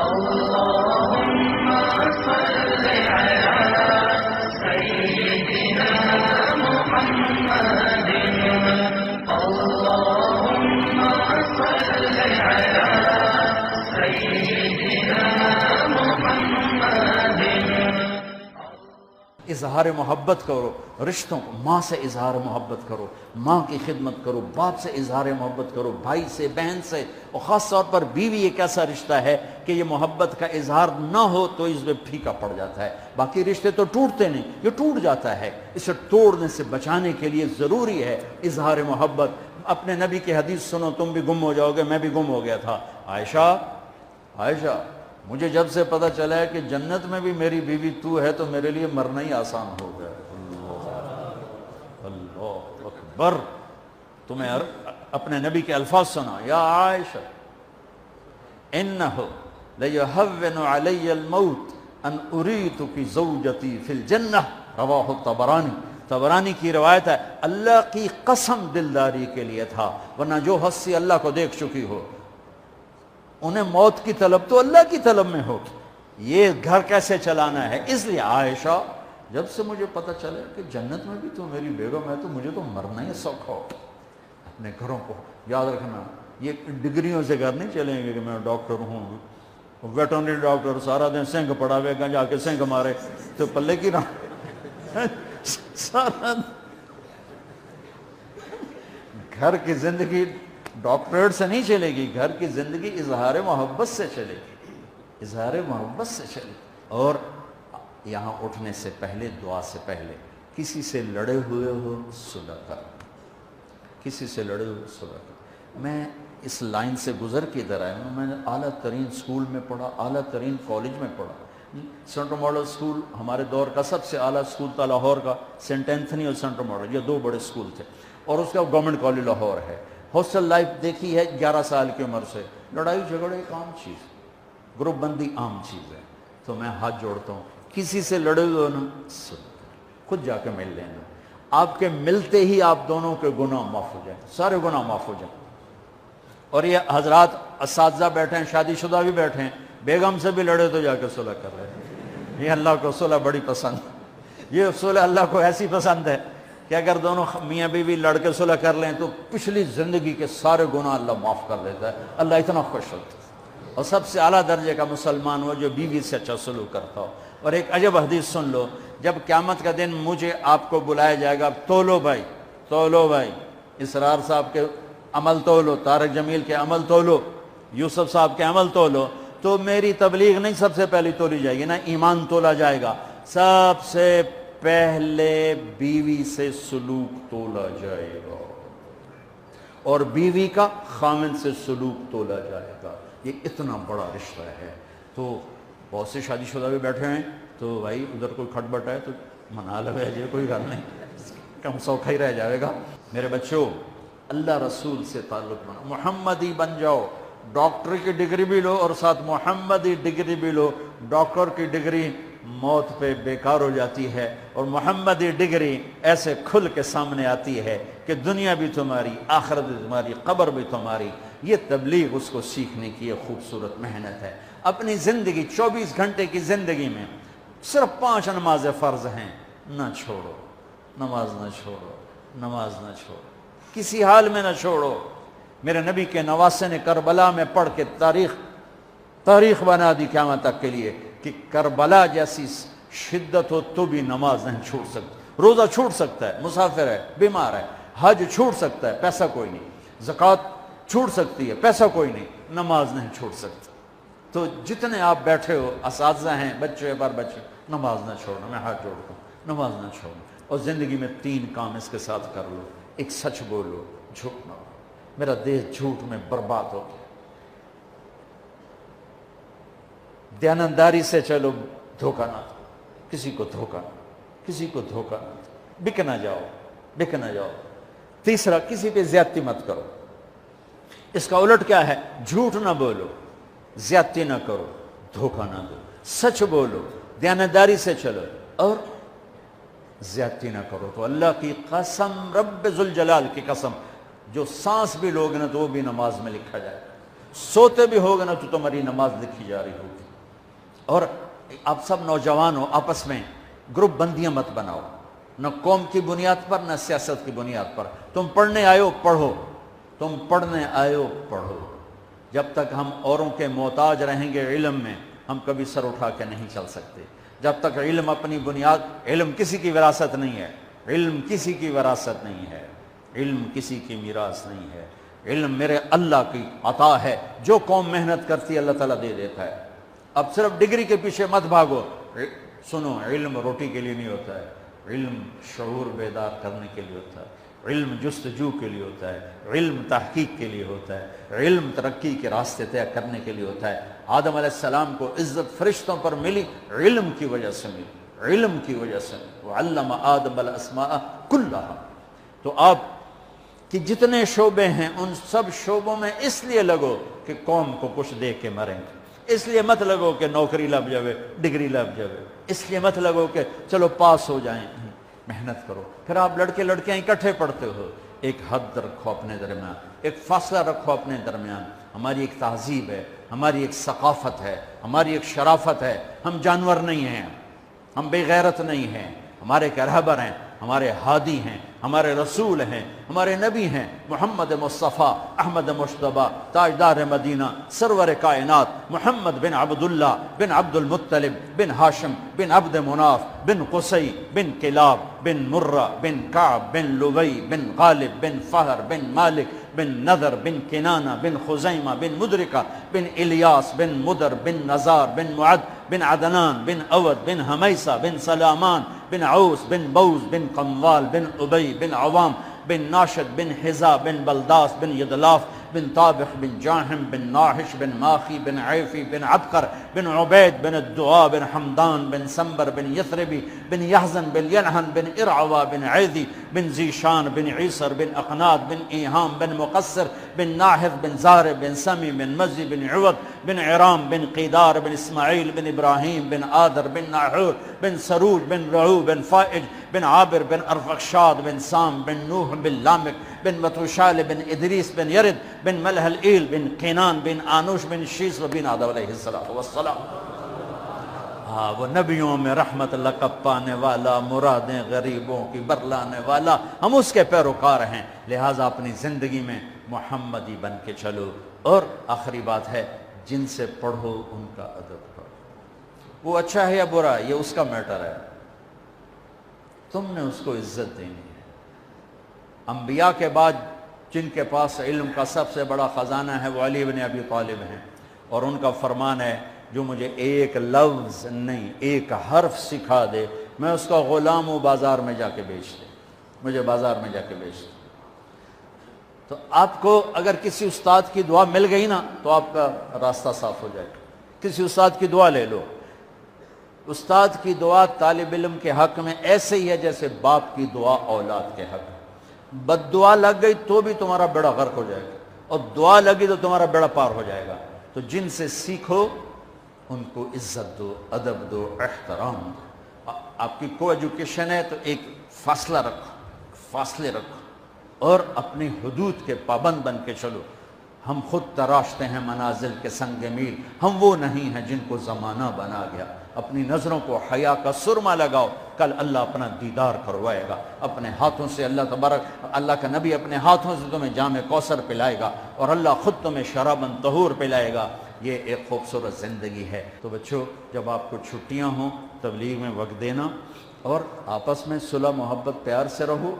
اللهم صل على سيدنا محمد اللهم صل على سيدنا محمد اظہار محبت کرو، رشتوں کو ماں سے اظہار محبت کرو، ماں کی خدمت کرو، باپ سے اظہار محبت کرو، بھائی سے، بہن سے، اور خاص طور پر بیوی ایک ایسا رشتہ ہے کہ یہ محبت کا اظہار نہ ہو تو اس میں پھیکا پڑ جاتا ہے۔ باقی رشتے تو ٹوٹتے نہیں، یہ ٹوٹ جاتا ہے، اسے توڑنے سے بچانے کے لیے ضروری ہے اظہار محبت۔ اپنے نبی کی حدیث سنو، تم بھی گم ہو جاؤ گے، میں بھی گم ہو گیا تھا۔ عائشہ مجھے جب سے پتہ چلا ہے کہ جنت میں بھی میری بیوی تو ہے تو میرے لیے مرنا ہی آسان ہو گیا۔ اللہ اکبر۔ تمہیں اپنے نبی کے الفاظ سنا، یا عائشہ انہ لیہون علی الموت ان اریتک زوجتی فی الجنہ، رواہ طبرانی کی روایت ہے۔ اللہ کی قسم دلداری کے لیے تھا، ورنہ جو ہستی اللہ کو دیکھ چکی ہو انہیں موت کی طلب تو اللہ کی طلب میں ہو، یہ گھر کیسے چلانا ہے۔ اس لیے عائشہ جب سے مجھے پتہ چلا کہ جنت میں بھی تو میری بیگم ہے تو مجھے تو مرنا ہی سوکھا ہو۔ اپنے گھروں کو یاد رکھنا، یہ ڈگریوں سے گھر نہیں چلیں گے کہ میں ڈاکٹر ہوں، ویٹرنری ڈاکٹر سارا دن سنگ پڑا ہوئے گا، جا کے سنگ مارے تو پلے کی رہا۔ سارا گھر کی زندگی ڈاکٹریٹ سے نہیں چلے گی، گھر کی زندگی اظہار محبت سے چلے گی، اظہار محبت سے چلے گی۔ اور یہاں اٹھنے سے پہلے، دعا سے پہلے کسی سے لڑے ہوئے ہو صلح کر، کسی سے لڑے ہوئے صلح کر۔ میں اس لائن سے گزر کے ادھر آیا ہوں، میں نے اعلیٰ ترین اسکول میں پڑھا، اعلیٰ ترین کالج میں پڑھا۔ سینٹر ماڈل اسکول ہمارے دور کا سب سے اعلیٰ اسکول تھا لاہور کا، سینٹ اینتھنی اور سینٹر ماڈل، یہ دو بڑے اسکول تھے، اور اس کا گورنمنٹ کالج لاہور ہے۔ ہاسٹل لائف دیکھی ہے 11 سال کی عمر سے، لڑائی جھگڑے ایک عام چیز، گروپ بندی عام چیز ہے۔ تو میں ہاتھ جوڑتا ہوں، کسی سے لڑے ہوئے نا خود جا کے مل لینا، آپ کے ملتے ہی آپ دونوں کے گناہ معاف ہو جائیں، سارے گناہ معاف ہو جائیں۔ اور یہ حضرات اساتذہ بیٹھے ہیں، شادی شدہ بھی بیٹھے ہیں، بیگم سے بھی لڑے تو جا کے صلح کر رہے ہیں۔ یہ اللہ کو صلح بڑی پسند، یہ صلح اللہ کو ایسی پسند ہے کہ اگر دونوں میاں بیوی لڑ کے صلح کر لیں تو پچھلی زندگی کے سارے گناہ اللہ معاف کر دیتا ہے، اللہ اتنا خوش ہوتا ہے۔ اور سب سے اعلیٰ درجے کا مسلمان ہو جو بیوی سے اچھا سلوک کرتا ہو۔ اور ایک عجب حدیث سن لو، جب قیامت کا دن مجھے آپ کو بلایا جائے گا، تولو بھائی، اسرار صاحب کے عمل تولو، طارق جمیل کے عمل تولو، یوسف صاحب کے عمل تولو، تو میری تبلیغ نہیں سب سے پہلی تولی جائے گی، نہ ایمان تولا جائے گا، سب سے پہلے بیوی سے سلوک تولا جائے گا، اور بیوی کا خامن سے سلوک تولا جائے گا۔ یہ اتنا بڑا رشتہ ہے۔ تو بہت سے شادی شدہ بھی بیٹھے ہیں، تو بھائی ادھر کوئی کھٹ بٹ ہے تو منا لو، ہے کوئی گل نہیں، کم سوکھا ہی رہ جائے گا۔ میرے بچوں، اللہ رسول سے تعلق بنا، محمدی بن جاؤ، ڈاکٹر کی ڈگری بھی لو اور ساتھ محمدی ڈگری بھی لو۔ ڈاکٹر کی ڈگری موت پہ بیکار ہو جاتی ہے، اور محمدی ڈگری ایسے کھل کے سامنے آتی ہے کہ دنیا بھی تمہاری، آخرت بھی تمہاری، قبر بھی تمہاری۔ یہ تبلیغ اس کو سیکھنے کی ایک خوبصورت محنت ہے۔ اپنی زندگی 24 گھنٹے کی زندگی میں صرف 5 نمازیں فرض ہیں، نہ چھوڑو، نماز نہ چھوڑو، نماز نہ چھوڑو، کسی حال میں نہ چھوڑو۔ میرے نبی کے نواسے نے کربلا میں پڑھ کے تاریخ بنا دی قیامت تک کے لیے کہ کربلا جیسی شدت ہو تو بھی نماز نہیں چھوڑ سکتا۔ روزہ چھوٹ سکتا ہے، مسافر ہے، بیمار ہے، حج چھوٹ سکتا ہے، پیسہ کوئی نہیں، زکوٰۃ چھوٹ سکتی ہے، پیسہ کوئی نہیں، نماز نہیں چھوڑ سکتا۔ تو جتنے آپ بیٹھے ہو، اساتذہ ہیں، بچے پر بچے، نماز نہ چھوڑنا، میں ہاتھ جوڑتا ہوں، نماز نہ چھوڑنا۔ اور زندگی میں 3 کام اس کے ساتھ کر لو، ایک سچ بولو، جھوٹ نہ بولو۔ میرا دیش جھوٹ میں برباد ہو گیا۔ دیانتداری سے چلو، دھوکہ نہ دو، کسی کو دھوکہ نہ، کسی کو دھوکہ نہ دو، بک نہ جاؤ۔ تیسرا، کسی پہ زیادتی مت کرو۔ اس کا الٹ کیا ہے؟ جھوٹ نہ بولو، زیادتی نہ کرو، دھوکہ نہ دو، سچ بولو، دیانتداری سے چلو، اور زیادتی نہ کرو۔ تو اللہ کی قسم، رب ذوالجلال کی قسم، جو سانس بھی لوگ نا تو وہ بھی نماز میں لکھا جائے، سوتے بھی ہوگے نا تو تمہاری نماز لکھی جا رہی ہوگی۔ اور آپ سب نوجوان ہو، آپس میں گروپ بندیاں مت بناؤ، نہ قوم کی بنیاد پر نہ سیاست کی بنیاد پر۔ تم پڑھنے آئے ہو پڑھو، تم پڑھنے آئے ہو پڑھو۔ جب تک ہم اوروں کے محتاج رہیں گے علم میں، ہم کبھی سر اٹھا کے نہیں چل سکتے۔ جب تک علم اپنی بنیاد، علم کسی کی وراثت نہیں ہے، علم کسی کی وراثت نہیں ہے، علم کسی کی میراث نہیں ہے، علم میرے اللہ کی عطا ہے۔ جو قوم محنت کرتی ہے اللہ تعالیٰ دے دیتا ہے۔ اب صرف ڈگری کے پیچھے مت بھاگو، سنو، علم روٹی کے لیے نہیں ہوتا ہے، علم شعور بیدار کرنے کے لیے ہوتا ہے، علم جستجو کے لیے ہوتا ہے، علم تحقیق کے لیے ہوتا ہے، علم ترقی کے راستے طے کرنے کے لیے ہوتا ہے۔ آدم علیہ السلام کو عزت فرشتوں پر ملی، علم کی وجہ سے ملی، علم کی وجہ سے۔ وعلم آدم الاسماء کلھا۔ تو آپ کہ جتنے شعبے ہیں ان سب شعبوں میں اس لیے لگو کہ قوم کو کچھ دے کے مریں گے۔ اس لیے مت لگو کہ نوکری لگ جاوے، ڈگری لگ جاوے، اس لیے مت لگو کہ چلو پاس ہو جائیں۔ محنت کرو۔ پھر آپ لڑکے لڑکیاں اکٹھے پڑھتے ہو، ایک حد رکھو اپنے درمیان، ایک فاصلہ رکھو اپنے درمیان۔ ہماری ایک تہذیب ہے، ہماری ایک ثقافت ہے، ہماری ایک شرافت ہے۔ ہم جانور نہیں ہیں، ہم بے غیرت نہیں ہیں، ہمارے ایک رہبر ہیں، ہمارے ہادی ہیں، ہمارے رسول ہیں، ہمارے نبی ہیں، محمد مصطفیٰ احمد مجتبیٰ تاجدار مدینہ سرور کائنات محمد بن عبداللہ بن عبد المطلب بن ہاشم بن عبد مناف بن قصی بن کلاب بن مرہ بن کعب بن لبی بن غالب بن فہر بن مالک بن نذر بن کنانہ بن خزیمہ بن مدرکہ بن الیاس بن مدر بن نزار بن معد بن عدنان بن اود بن حمیسہ بن سلامان بن عوس بن بوز بن قموال بن ابی بن عوام بن ناشد بن حزا بن بلداس بن یدلاف بن طابخ بن جاہم بن ناحش بن ماخی بن عیفی بن عبقر بن عبید بن الدعاء بن حمدان بن سنبر بن یثربی بن یحزن بن ینحن بن ارعوا بن عیدی بن زیشان بن عیسر بن اقناد بن ایہام بن مقصر بن ناحذ بن زارب بن سمی بن مزی بن عوض بن عرام بن قیدار بن اسماعیل بن ابراہیم بن آدر بن ناحور بن سروج بن رعو بن فائج بن عابر بن ارفخشاد بن سام بن نوح بن لامک بن متوشال بن ادریس بن یرد بن ملح الایل بن قینان بن آنوش بن شیس بن آدم علیہ السلام۔ ہاں، وہ نبیوں میں رحمت لقب پانے والا، مرادیں غریبوں کی برلانے والا، ہم اس کے پیروکار ہیں، لہٰذا اپنی زندگی میں محمدی بن کے چلو۔ اور آخری بات ہے، جن سے پڑھو ان کا ادب کرو۔ وہ اچھا ہے یا برا ہے یہ اس کا میٹر ہے، تم نے اس کو عزت دینی ہے۔ انبیاء کے بعد جن کے پاس علم کا سب سے بڑا خزانہ ہے وہ علی بن ابی طالب ہیں، اور ان کا فرمان ہے جو مجھے ایک لفظ نہیں ایک حرف سکھا دے میں اس کا غلام ہوں، بازار میں جا کے بیچ دے، مجھے بازار میں جا کے بیچ دے۔ تو آپ کو اگر کسی استاد کی دعا مل گئی نا تو آپ کا راستہ صاف ہو جائے گا۔ کسی استاد کی دعا لے لو۔ استاد کی دعا طالب علم کے حق میں ایسے ہی ہے جیسے باپ کی دعا اولاد کے حق میں۔ بد دعا لگ گئی تو بھی تمہارا بیڑا غرق ہو جائے گا، اور دعا لگی تو تمہارا بیڑا پار ہو جائے گا۔ تو جن سے سیکھو ان کو عزت دو، ادب دو، احترام دو۔ آپ کی کو ایجوکیشن ہے تو ایک فاصلہ رکھو، فاصلے رکھو، اور اپنی حدود کے پابند بن کے چلو۔ ہم خود تراشتے ہیں منازل کے سنگ میل، ہم وہ نہیں ہیں جن کو زمانہ بنا گیا۔ اپنی نظروں کو حیا کا سرما لگاؤ، کل اللہ اپنا دیدار کروائے گا اپنے ہاتھوں سے۔ اللہ تبارک، اللہ کا نبی اپنے ہاتھوں سے تمہیں جام کوثر پلائے گا، اور اللہ خود تمہیں شراباً طہور پلائے گا۔ یہ ایک خوبصورت زندگی ہے۔ تو بچوں، جب آپ کو چھٹیاں ہوں تبلیغ میں وقت دینا، اور آپس میں صلح محبت پیار سے رہو۔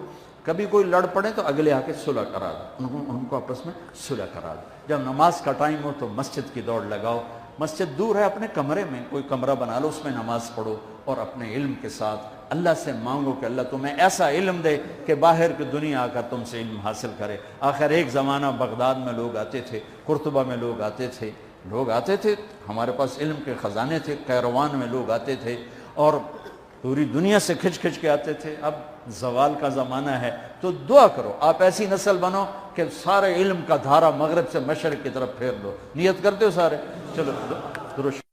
کبھی کوئی لڑ پڑے تو اگلے آ کے صلح کرا دو، ان کو آپس میں صلح کرا دو۔ جب نماز کا ٹائم ہو تو مسجد کی دوڑ لگاؤ۔ مسجد دور ہے، اپنے کمرے میں کوئی کمرہ بنا لو، اس میں نماز پڑھو، اور اپنے علم کے ساتھ اللہ سے مانگو کہ اللہ تمہیں ایسا علم دے کہ باہر کی دنیا آ کر تم سے علم حاصل کرے۔ آخر ایک زمانہ بغداد میں لوگ آتے تھے، قرطبہ میں لوگ آتے تھے، ہمارے پاس علم کے خزانے تھے، قیروان میں لوگ آتے تھے، اور پوری دنیا سے کھچ کے آتے تھے۔ اب زوال کا زمانہ ہے، تو دعا کرو آپ ایسی نسل بنو کہ سارے علم کا دھارا مغرب سے مشرق کی طرف پھیر دو۔ نیت کرتے ہو سارے؟ چلو درود